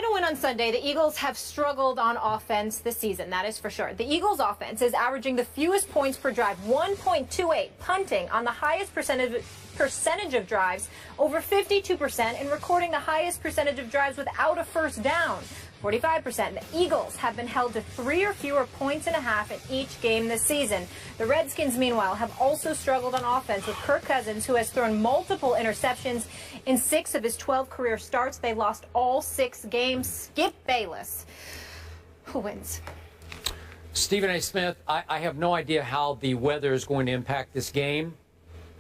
a win on Sunday, the Eagles have struggled on offense this season, that is for sure. The Eagles' offense is averaging the fewest points per drive, 1.28, punting on the highest percentage of drives, over 52%, and recording the highest percentage of drives without a first down, 45%. The Eagles have been held to 3 or fewer points and a half in each game this season. The Redskins, meanwhile, have also struggled on offense with Kirk Cousins, who has thrown multiple interceptions in 6 of his 12 career starts. They lost all 6 games. Skip Bayless. Who wins? Stephen A. Smith, I have no idea how the weather is going to impact this game,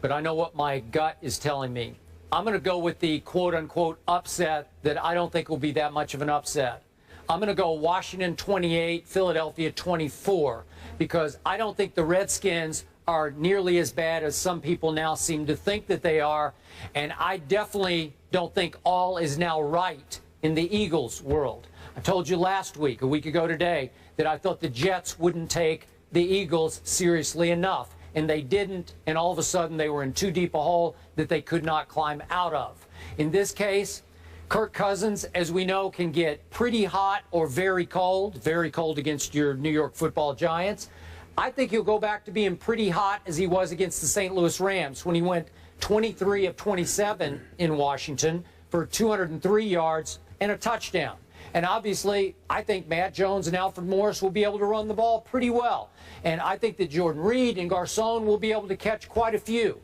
but I know what my gut is telling me. I'm going to go with the quote-unquote upset that I don't think will be that much of an upset. I'm going to go Washington 28, Philadelphia 24, because I don't think the Redskins are nearly as bad as some people now seem to think that they are, and I definitely don't think all is now right in the Eagles world. I told you last week, a week ago today, that I thought the Jets wouldn't take the Eagles seriously enough, and they didn't, and all of a sudden they were in too deep a hole that they could not climb out of. In this case, Kirk Cousins, as we know, can get pretty hot or very cold against your New York Football Giants. I think he'll go back to being pretty hot as he was against the St. Louis Rams when he went 23 of 27 in Washington for 203 yards and a touchdown. And obviously, I think Matt Jones and Alfred Morris will be able to run the ball pretty well. And I think that Jordan Reed and Garcon will be able to catch quite a few.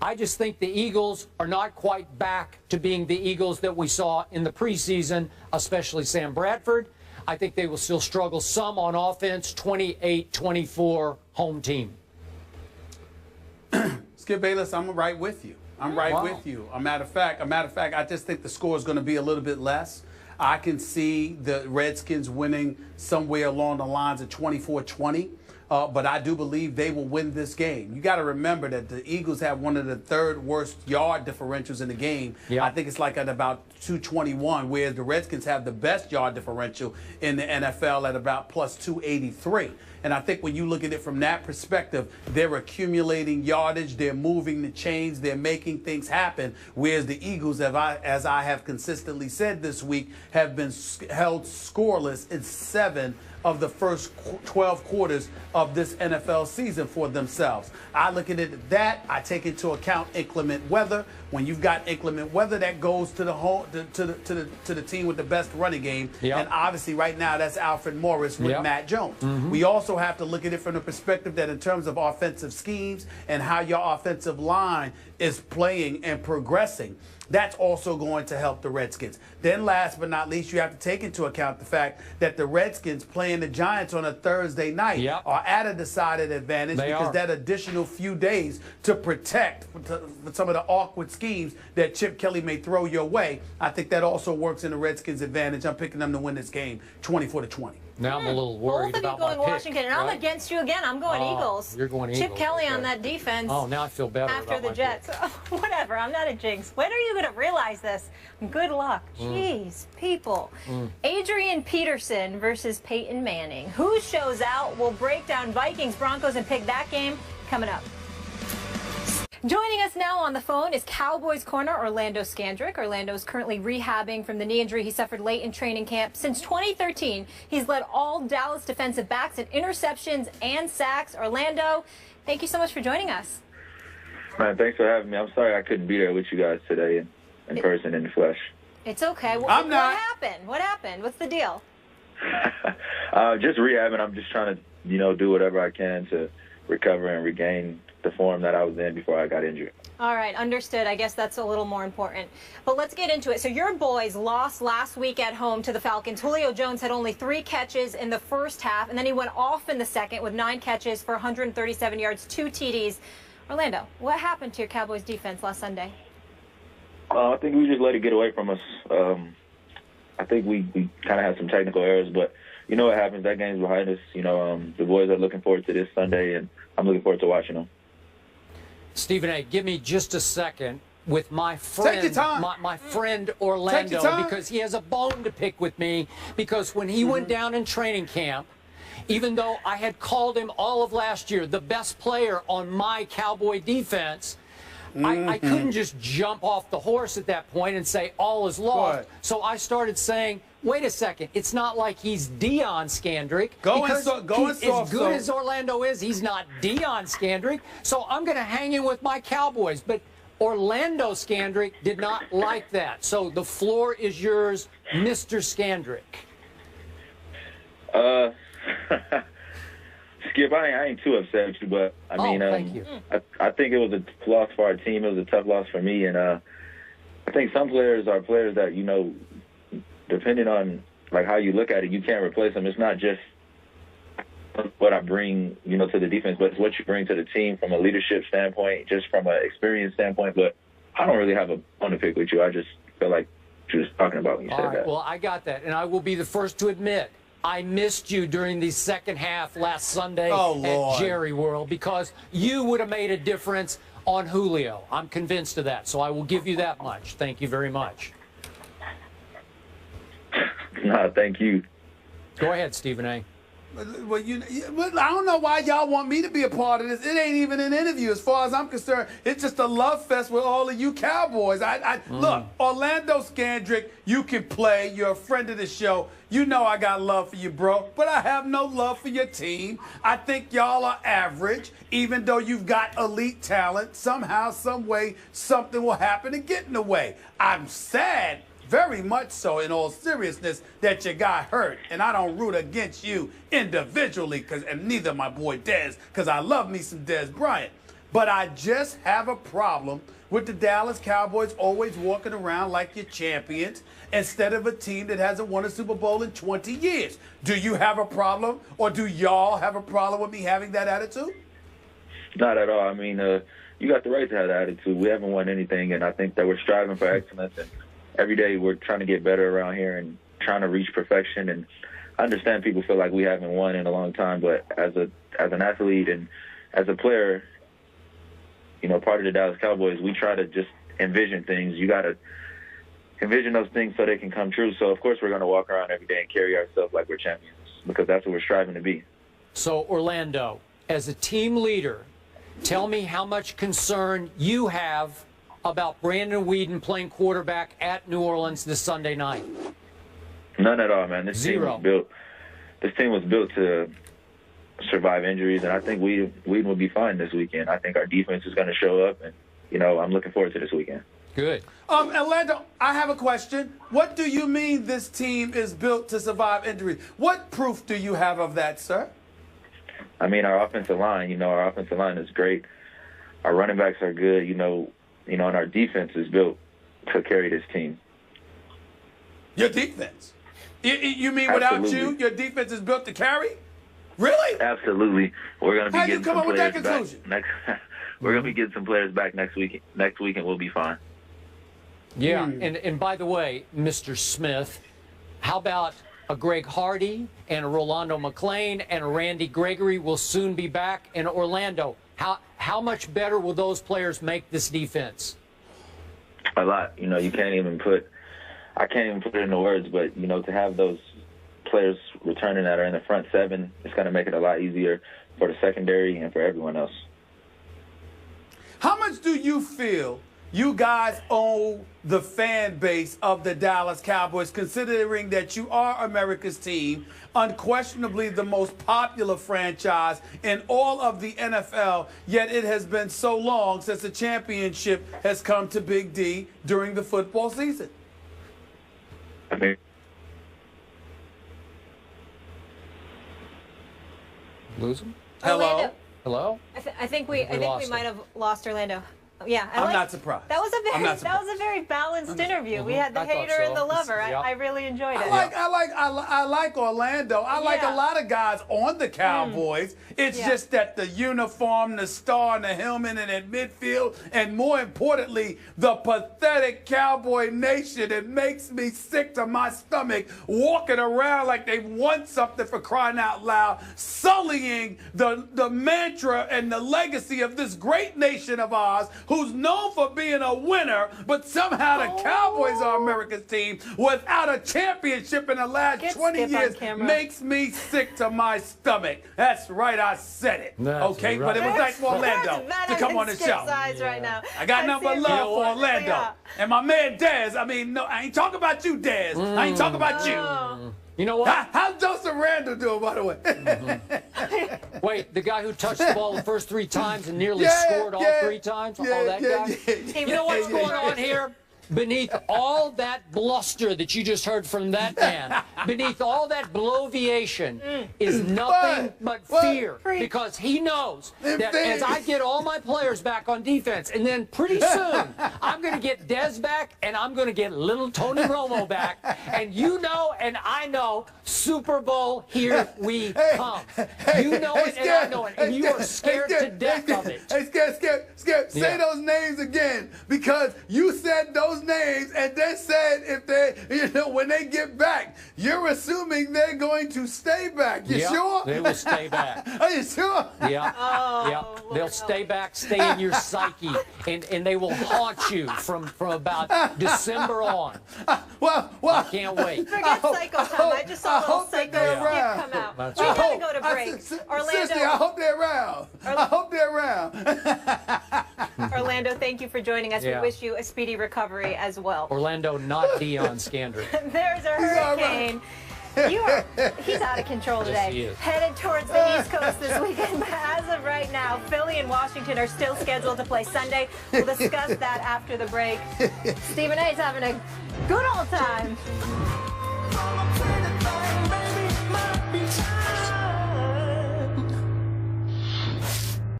I just think the Eagles are not quite back to being the Eagles that we saw in the preseason, especially Sam Bradford. I think they will still struggle some on offense, 28-24 home team. Skip Bayless, I'm right with you. I'm right with you. A matter of fact, I just think the score is going to be a little bit less. I can see the Redskins winning somewhere along the lines of 24-20. But I do believe they will win this game. You got to remember that the Eagles have one of the 3rd worst yard differentials in the game. I think it's like at about 221, whereas the Redskins have the best yard differential in the NFL at about plus 283. And I think when you look at it from that perspective, they're accumulating yardage, they're moving the chains, they're making things happen, whereas the Eagles, as I have consistently said this week, have been held scoreless in 7 of the first 12 quarters of this NFL season for themselves. I look at it that I take into account inclement weather. When you've got inclement weather, that goes to the home to the team with the best running game. And obviously right now that's Alfred Morris with Matt Jones. We also have to look at it from the perspective that in terms of offensive schemes and how your offensive line is playing and progressing, that's also going to help the Redskins. Then last but not least, you have to take into account the fact that the Redskins playing the Giants on a Thursday night are at a decided advantage because that additional few days to protect some of the awkward schemes that Chip Kelly may throw your way, I think that also works in the Redskins' advantage. I'm picking them to win this game 24-20. Now I'm a little worried about my pick. Both of you going Washington, and I'm against you again. I'm going Eagles. You're going Eagles. Chip Kelly on that defense. Oh, now I feel better after about the my Jets. Whatever. I'm not a jinx. When are you going to realize this? Good luck. Jeez, people. Adrian Peterson versus Peyton Manning. Who shows out? We'll break down Vikings, Broncos, and pick that game coming up. Joining us now on the phone is Cowboys corner Orlando Scandrick. Orlando is currently rehabbing from the knee injury he suffered late in training camp. Since 2013, he's led all Dallas defensive backs in interceptions and sacks. Orlando, thank you so much for joining us. Man, thanks for having me. I'm sorry I couldn't be there with you guys today in person, in the flesh. It's okay. What happened? What happened? What's the deal? Just rehabbing. I'm just trying to, do whatever I can to recover and regain the form that I was in before I got injured. All right, understood. I guess that's a little more important. But let's get into it. So your boys lost last week at home to the Falcons. Julio Jones had only 3 catches in the first half, and then he went off in the second with 9 catches for 137 yards, 2 TDs. Orlando, what happened to your Cowboys defense last Sunday? I think we just let it get away from us. I think we kind of had some technical errors, but you know what happens. That game's behind us. The boys are looking forward to this Sunday, and I'm looking forward to watching them. Stephen A., give me just a second with my friend, my friend Orlando, because he has a bone to pick with me. Because when he went down in training camp, even though I had called him all of last year the best player on my Cowboy defense, I couldn't just jump off the horse at that point and say all is lost. So I started saying, wait a second, it's not like he's Deion Scandrick. As good as Orlando is, he's not Deion Scandrick. So I'm going to hang in with my Cowboys. But Orlando Scandrick did not like that. So the floor is yours, Mr. Scandrick. Skip, I ain't too upset with you, but I mean, thank you. I think it was a loss for our team. It was a tough loss for me, and I think some players are players that, you know, depending on like how you look at it, you can't replace them. It's not just what I bring, you know, to the defense, but it's what you bring to the team from a leadership standpoint, just from an experience standpoint. But I don't really have a bone to pick with you. I just feel like you were just talking about when you said that. Well, I got that, and I will be the first to admit I missed you during the second half last Sunday at Jerry World because you would have made a difference on Julio. I'm convinced of that, so I will give you that much. Thank you very much. No, thank you. Go ahead, Stephen A. Well, I don't know why y'all want me to be a part of this. It ain't even an interview. As far as I'm concerned, it's just a love fest with all of you Cowboys. Look, Orlando Scandrick, you can play. You're a friend of the show. You know I got love for you, bro. But I have no love for your team. I think y'all are average, even though you've got elite talent. Somehow, some way, something will happen to get in the way. I'm sad, very much so, in all seriousness, that you got hurt. And I don't root against you individually, and neither my boy Dez, because I love me some Dez Bryant. But I just have a problem with the Dallas Cowboys always walking around like you're champions instead of a team that hasn't won a Super Bowl in 20 years. Do you have a problem, or do y'all have a problem with me having that attitude? Not at all. I mean, you got the right to have that attitude. We haven't won anything, and I think that we're striving for excellence. And every day we're trying to get better around here and trying to reach perfection. And I understand people feel like we haven't won in a long time, but as an athlete and as a player, you know, part of the Dallas Cowboys, we try to just envision things. You got to envision those things so they can come true. So, of course, we're going to walk around every day and carry ourselves like we're champions because that's what we're striving to be. So, Orlando, as a team leader, tell me how much concern you have about Brandon Weeden playing quarterback at New Orleans this Sunday night. None at all, man. This team was built to survive injuries, and I think Weeden will be fine this weekend. I think our defense is going to show up, and, you know, I'm looking forward to this weekend. Good. Orlando, I have a question. What do you mean this team is built to survive injuries? What proof do you have of that, sir? I mean, our offensive line is great. Our running backs are good, and our defense is built to carry this team. Your defense? You mean without you, your defense is built to carry? Really? Absolutely. We're going to be How you come up with that conclusion? We're going to be getting some players back next week. Next week, and we'll be fine. Yeah, and by the way, Mr. Smith, how about a Greg Hardy and a Rolando McClain and a Randy Gregory will soon be back in Orlando? How much better will those players make this defense? A lot. I can't even put it into words, but, to have those players returning that are in the front seven, it's going to make it a lot easier for the secondary and for everyone else. How much do you feel you guys owe the fan base of the Dallas Cowboys, considering that you are America's team, unquestionably the most popular franchise in all of the NFL, yet it has been so long since the championship has come to Big D during the football season? I mean, lose him? Hello? Hello? I think we might have lost Orlando. Yeah, I'm not surprised. That was a very balanced interview. We had the hater and the lover. I really enjoyed it. I like Orlando. I like a lot of guys on the Cowboys. It's just that the uniform, the star, and the helmet, and in midfield, and more importantly, the pathetic Cowboy Nation. It makes me sick to my stomach walking around like they've won something, for crying out loud, sullying the mantra and the legacy of this great nation of ours, who's known for being a winner, but somehow the Cowboys are America's team without a championship in the last 20 years makes me sick to my stomach. That's right, I said it. Okay, but it was nice for Orlando to come on the show. Right now. I got nothing but love for Orlando. And my man Dez, I mean, no, I ain't talking about you, Dez. I ain't talking about you. You know what? How's Joseph Randall doing, by the way? Wait, the guy who touched the ball the first 3 times and nearly scored all 3 times? That guy? You know what's going on here? Beneath all that bluster that you just heard from that man, beneath all that bloviation is nothing but fear. Because he knows that as I get all my players back on defense, and then pretty soon I'm going to get Dez back, and I'm going to get little Tony Romo back, and you know and I know, Super Bowl, here we come. You know it and I know it, and you are scared to death of it. Hey, Skip, say those names again, because you said those names and then said if they, when they get back, you're assuming they're going to stay back. You sure? They will stay back. Are you sure? Yeah. They'll stay back, stay in your psyche, and they will haunt you from about December on. Well, I can't wait. Forget Psycho Tom. I just saw a little Psycho Skip come out. That's We right. gotta go to break. Seriously, I hope they're around. I hope they're around. Orlando, thank you for joining us. We wish you a speedy recovery as well. Orlando, not Deion Scandrick. There's a hurricane. He's out of control today. Yes, he is. Headed towards the East Coast this weekend, but as of right now, Philly and Washington are still scheduled to play Sunday. We'll discuss that after the break. Stephen A.'s having a good old time.